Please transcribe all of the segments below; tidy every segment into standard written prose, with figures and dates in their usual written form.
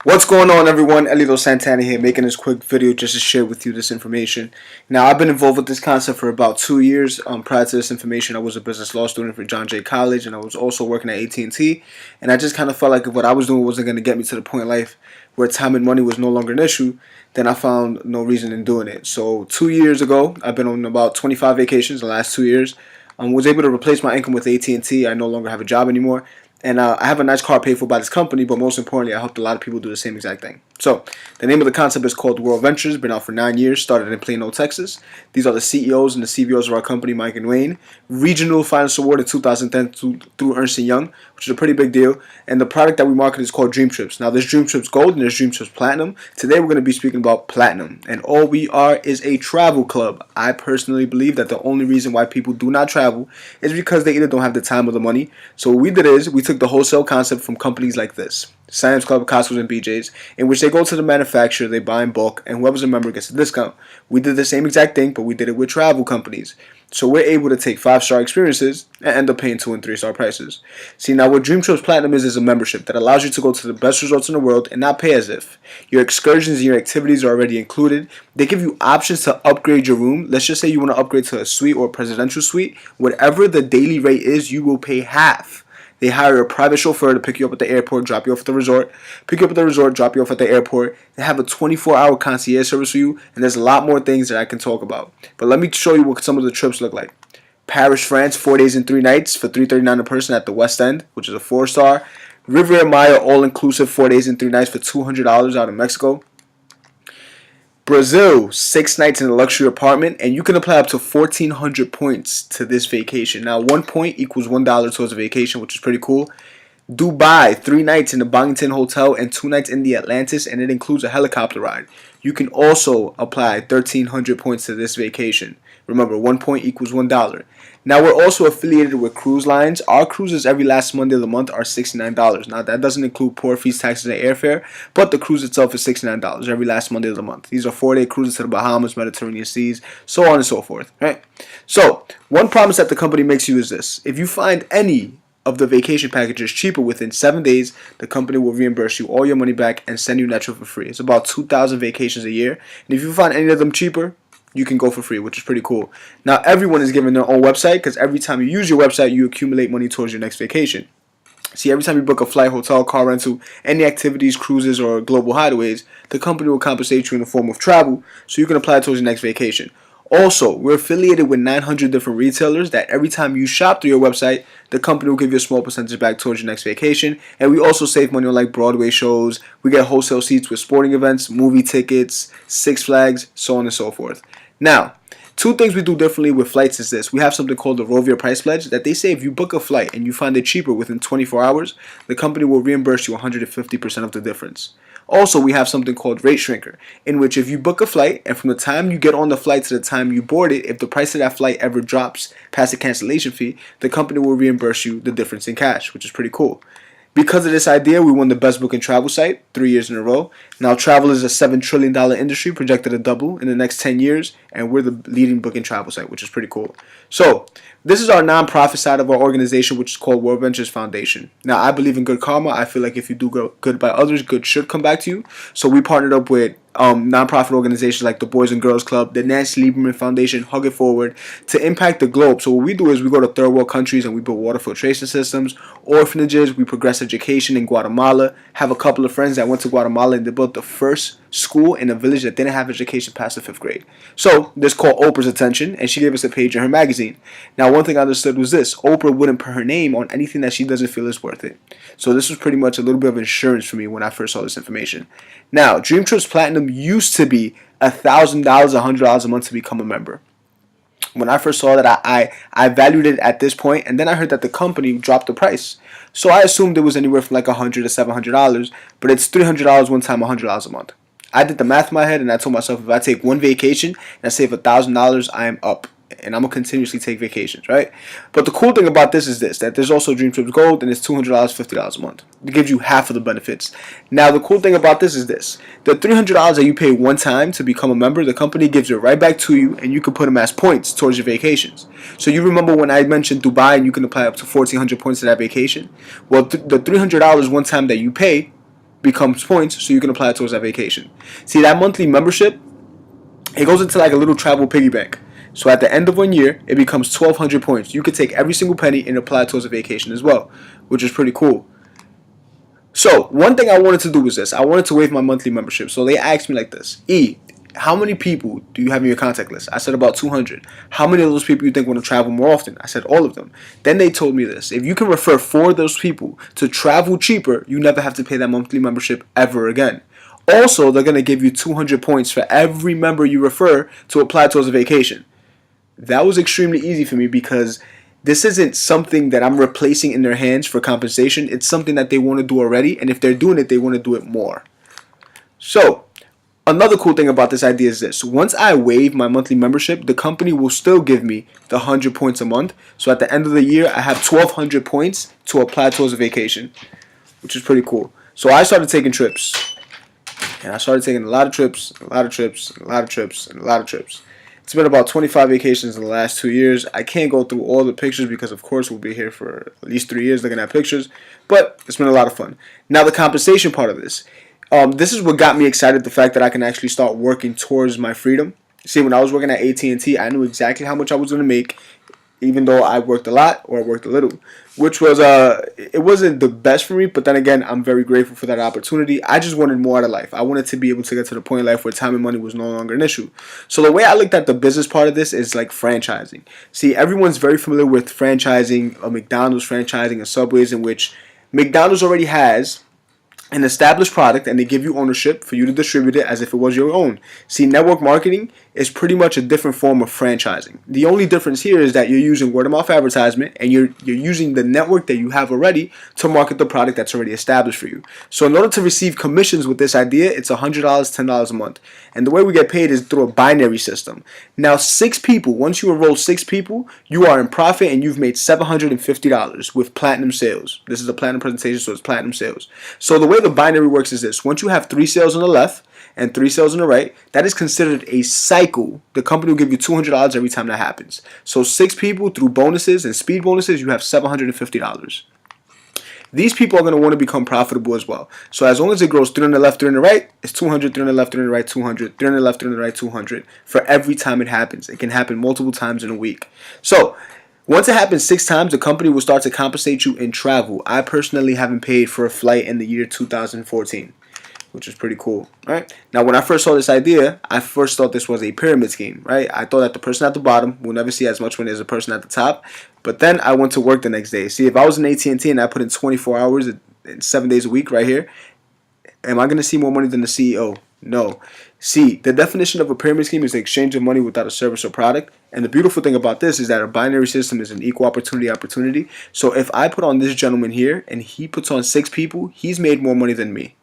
What's going on, everyone? Elito Santana here, making this quick video just to share with you this information. Now, I've been involved with this concept for about 2 years. Prior to this information, I was a business law student for John Jay College, and I was also working at AT&T. And I just kind of felt like if what I was doing wasn't going to get me to the point in life where time and money was no longer an issue, then I found no reason in doing it. So 2 years ago, I've been on about 25 vacations the last 2 years. Was able to replace my income with AT&T. I no longer have a job anymore. And I have a nice car paid for by this company, but most importantly, I helped a lot of people do the same exact thing. So, the name of the concept is called World Ventures. Been out for 9 years. Started in Plano, Texas. These are the CEOs and the CVOs of our company, Mike and Wayne. Regional Finance Award in 2010 through Ernst & Young, which is a pretty big deal. And the product that we market is called Dream Trips. Now, there's Dream Trips Gold and there's Dream Trips Platinum. Today, we're going to be speaking about Platinum. And all we are is a travel club. I personally believe that the only reason why people do not travel is because they either don't have the time or the money. So what we did is we took the wholesale concept from companies like this, Sam's Club, Costco's, and BJ's, in which they go to the manufacturer, they buy in bulk, and whoever's a member gets a discount. We did the same exact thing, but we did it with travel companies. So we're able to take 5-star experiences and end up paying 2- and 3-star prices. See, now what Dream Trips Platinum is a membership that allows you to go to the best resorts in the world and not pay as if. Your excursions and your activities are already included. They give you options to upgrade your room. Let's just say you want to upgrade to a suite or a presidential suite. Whatever the daily rate is, you will pay half. They hire a private chauffeur to pick you up at the airport, drop you off at the resort, pick you up at the resort, drop you off at the airport. They have a 24-hour concierge service for you, and there's a lot more things that I can talk about. But let me show you what some of the trips look like. Paris, France, 4 days and 3 nights for $339 a person at the West End, which is a 4-star. Riviera Maya, all-inclusive, 4 days and 3 nights for $200 out in Mexico. Brazil, 6 nights in a luxury apartment, and you can apply up to 1,400 points to this vacation. Now, 1 point equals $1 towards a vacation, which is pretty cool. Dubai, 3 nights in the Bongton Hotel and 2 nights in the Atlantis, and it includes a helicopter ride. You can also apply 1,300 points to this vacation. Remember, 1 point equals $1. Now, we're also affiliated with cruise lines. Our cruises every last Monday of the month are $69. Now, that doesn't include port fees, taxes, and airfare, but the cruise itself is $69 every last Monday of the month. These are 4-day cruises to the Bahamas, Mediterranean seas, so on and so forth. Right? So, one promise that the company makes you is this. If you find any of the vacation packages cheaper within 7 days, the company will reimburse you all your money back and send you that trip for free. It's about 2,000 vacations a year, and if you find any of them cheaper, you can go for free, which is pretty cool. Now, everyone is given their own website because every time you use your website, you accumulate money towards your next vacation. See, every time you book a flight, hotel, car rental, any activities, cruises, or global hideaways, the company will compensate you in the form of travel so you can apply it towards your next vacation. Also, we're affiliated with 900 different retailers that every time you shop through your website, the company will give you a small percentage back towards your next vacation. And we also save money on like Broadway shows. We get wholesale seats with sporting events, movie tickets, Six Flags, so on and so forth. Now, 2 things we do differently with flights is this. We have something called the Rovier Price Pledge that they say if you book a flight and you find it cheaper within 24 hours, the company will reimburse you 150% of the difference. Also, we have something called Rate Shrinker, in which if you book a flight and from the time you get on the flight to the time you board it, if the price of that flight ever drops past the cancellation fee, the company will reimburse you the difference in cash, which is pretty cool. Because of this idea, we won the best booking travel site 3 years in a row. Now, travel is a $7 trillion industry projected to double in the next 10 years, and we're the leading booking travel site, which is pretty cool. So, this is our nonprofit side of our organization, which is called World Ventures Foundation. Now, I believe in good karma. I feel like if you do good by others, good should come back to you. So, we partnered up with nonprofit organizations like the Boys and Girls Club, the Nancy Lieberman Foundation, Hug It Forward, to impact the globe. So what we do is we go to third world countries and we build water filtration systems, orphanages, we progress education in Guatemala. Have a couple of friends that went to Guatemala and they built the first school in a village that didn't have education past the 5th grade. So this caught Oprah's attention and she gave us a page in her magazine. Now, one thing I understood was this: Oprah wouldn't put her name on anything that she doesn't feel is worth it. So this was pretty much a little bit of insurance for me when I first saw this information. Now, Dream Trips Platinum used to be $1,000, $100 a month to become a member. When I first saw that, I valued it at this point, and then I heard that the company dropped the price. So I assumed it was anywhere from like $100 to $700, but it's $300 one time, $100 a month. I did the math in my head, and I told myself if I take one vacation and I save $1,000, I am up. And I'm going to continuously take vacations, right? But the cool thing about this is this, that there's also Dream Trips Gold, and it's $200, $50 a month. It gives you half of the benefits. Now, the cool thing about this is this. The $300 that you pay one time to become a member, the company gives it right back to you, and you can put them as points towards your vacations. So you remember when I mentioned Dubai, and you can apply up to 1,400 points to that vacation? Well, the $300 one time that you pay, becomes points, so you can apply it towards that vacation. See, that monthly membership, it goes into like a little travel piggy bank. So at the end of 1 year, it becomes 1,200 points. You could take every single penny and apply it towards a vacation as well, which is pretty cool. So one thing I wanted to do was this. I wanted to waive my monthly membership. So they asked me like this: E, how many people do you have in your contact list? I said about 200. How many of those people you think want to travel more often? I said all of them. Then they told me this: if you can refer 4 of those people to travel cheaper, you never have to pay that monthly membership ever again. Also, they're going to give you 200 points for every member you refer to apply towards a vacation. That was extremely easy for me because this isn't something that I'm replacing in their hands for compensation. It's something that they want to do already, and if they're doing it, they want to do it more. So, another cool thing about this idea is this: once I waive my monthly membership, the company will still give me the 100 points a month. So at the end of the year, I have 1,200 points to apply towards a vacation, which is pretty cool. So I started taking trips, and I started taking a lot of trips, a lot of trips, a lot of trips, and a lot of trips. It's been about 25 vacations in the last 2 years. I can't go through all the pictures because, of course, we'll be here for at least 3 years looking at pictures. But it's been a lot of fun. Now, the compensation part of this. This is what got me excited, the fact that I can actually start working towards my freedom. See, when I was working at AT&T, I knew exactly how much I was going to make, even though I worked a lot or I worked a little, which was, it wasn't the best for me, but then again, I'm very grateful for that opportunity. I just wanted more out of life. I wanted to be able to get to the point in life where time and money was no longer an issue. So the way I looked at the business part of this is like franchising. See, everyone's very familiar with franchising, a McDonald's franchising, a Subway's, in which McDonald's already has an established product and they give you ownership for you to distribute it as if it was your own. See, network marketing is pretty much a different form of franchising. The only difference here is that you're using word of mouth advertisement and you're using the network that you have already to market the product that's already established for you. So in order to receive commissions with this idea, it's $100, $10 a month. And the way we get paid is through a binary system. Now, 6 people, once you enroll 6 people, you are in profit and you've made $750 with platinum sales. This is a platinum presentation, so it's platinum sales. So the way the binary works is this: once you have 3 sales on the left and 3 sales on the right, that is considered a cycle. The company will give you $200 every time that happens. So 6 people through bonuses and speed bonuses, you have $750. These people are going to want to become profitable as well. So as long as it grows 3 on the left, 3 on the right, it's 200, 3 on the left, 3 on the right, 200, 3 on the left, 3 on the right, 200 for every time it happens. It can happen multiple times in a week. So once it happens 6 times, the company will start to compensate you in travel. I personally haven't paid for a flight in the year 2014, which is pretty cool, right? Now, when I first saw this idea, I first thought this was a pyramid scheme, right? I thought that the person at the bottom will never see as much money as the person at the top. But then I went to work the next day. See, if I was in AT&T and I put in 24 hours and 7 days a week right here, am I going to see more money than the CEO? No. See, the definition of a pyramid scheme is the exchange of money without a service or product. And the beautiful thing about this is that a binary system is an equal opportunity. So if I put on this gentleman here and he puts on 6 people, he's made more money than me,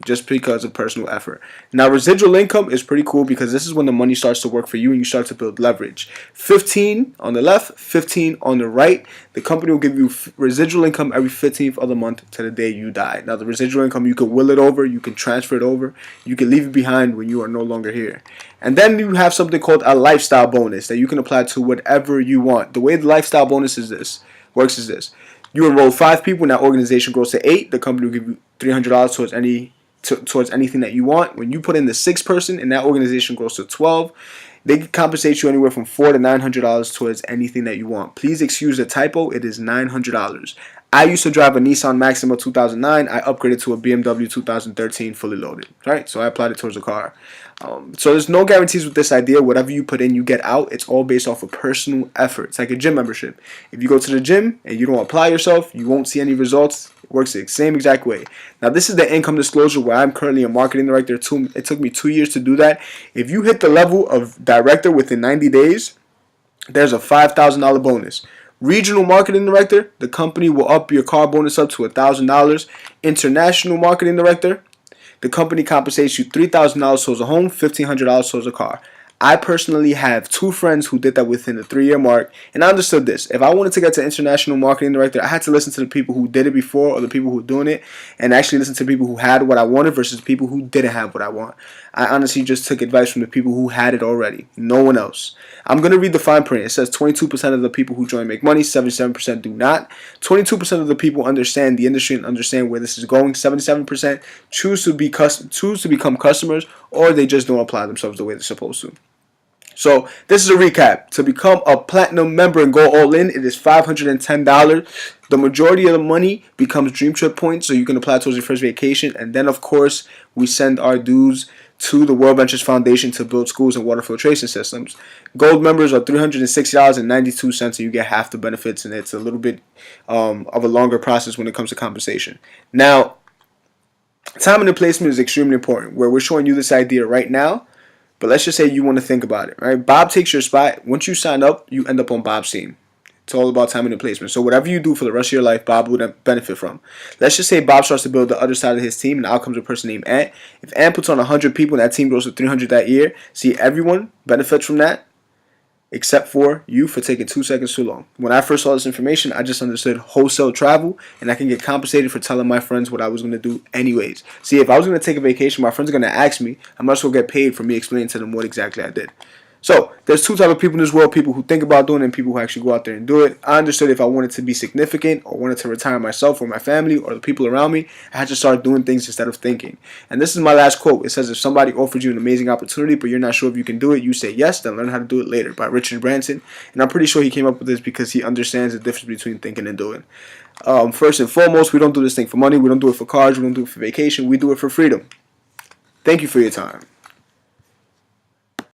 just because of personal effort. Now, residual income is pretty cool because this is when the money starts to work for you and you start to build leverage. 15 on the left, 15 on the right. The company will give you residual income every 15th of the month to the day you die. Now, the residual income, you can will it over, you can transfer it over, you can leave it behind when you are no longer here. And then you have something called a lifestyle bonus that you can apply to whatever you want. The way the lifestyle bonus works is this. You enroll 5 people and that organization grows to 8. The company will give you $300 towards anything that you want. When you put in the 6th person and that organization grows to 12, they can compensate you anywhere from $400 to $900 towards anything that you want. Please excuse the typo. It is $900. I used to drive a Nissan Maxima 2009. I upgraded to a BMW 2013 fully loaded. Right, so I applied it towards the car. So there's no guarantees with this idea. Whatever you put in, you get out. It's all based off of personal effort. It's like a gym membership. If you go to the gym and you don't apply yourself, you won't see any results. It works the same exact way. Now, this is the income disclosure where I'm currently a marketing director. It took me 2 years to do that. If you hit the level of director within 90 days, there's a $5,000 bonus. Regional marketing director, the company will up your car bonus up to $1,000. International marketing director, the company compensates you $3,000 towards a home, $1,500 towards a car. I personally have 2 friends who did that within the 3-year mark, and I understood this. If I wanted to get to international marketing director, I had to listen to the people who did it before or the people who were doing it, and actually listen to people who had what I wanted versus people who didn't have what I want. I honestly just took advice from the people who had it already, no one else. I'm going to read the fine print. It says 22% of the people who join make money, 77% do not. 22% of the people understand the industry and understand where this is going. 77% choose to become customers, or they just don't apply themselves the way they're supposed to. So this is a recap. To become a platinum member and go all in, it is $510. The majority of the money becomes Dream Trip points, so you can apply towards your first vacation. And then, of course, we send our dues to the World Ventures Foundation to build schools and water filtration systems. Gold members are $360.92, and you get half the benefits, and it's a little bit of a longer process when it comes to compensation. Now, timing and placement is extremely important, where we're showing you this idea right now. But let's just say you want to think about it, right? Bob takes your spot. Once you sign up, you end up on Bob's team. It's all about timing and placement. So whatever you do for the rest of your life, Bob would benefit from. Let's just say Bob starts to build the other side of his team, and out comes a person named Ant. If Ant puts on 100 people and that team grows to 300 that year, see, everyone benefits from that, except for you for taking 2 seconds too long. When I first saw this information, I just understood wholesale travel, and I can get compensated for telling my friends what I was going to do anyways. See, if I was going to take a vacation, my friends are going to ask me, I must well get paid for me explaining to them what exactly I did. So, there's 2 types of people in this world, people who think about doing it and people who actually go out there and do it. I understood if I wanted to be significant or wanted to retire myself or my family or the people around me, I had to start doing things instead of thinking. And this is my last quote. It says, if somebody offers you an amazing opportunity but you're not sure if you can do it, you say yes, then learn how to do it later, by Richard Branson. And I'm pretty sure he came up with this because he understands the difference between thinking and doing. First and foremost, we don't do this thing for money. We don't do it for cars. We don't do it for vacation. We do it for freedom. Thank you for your time.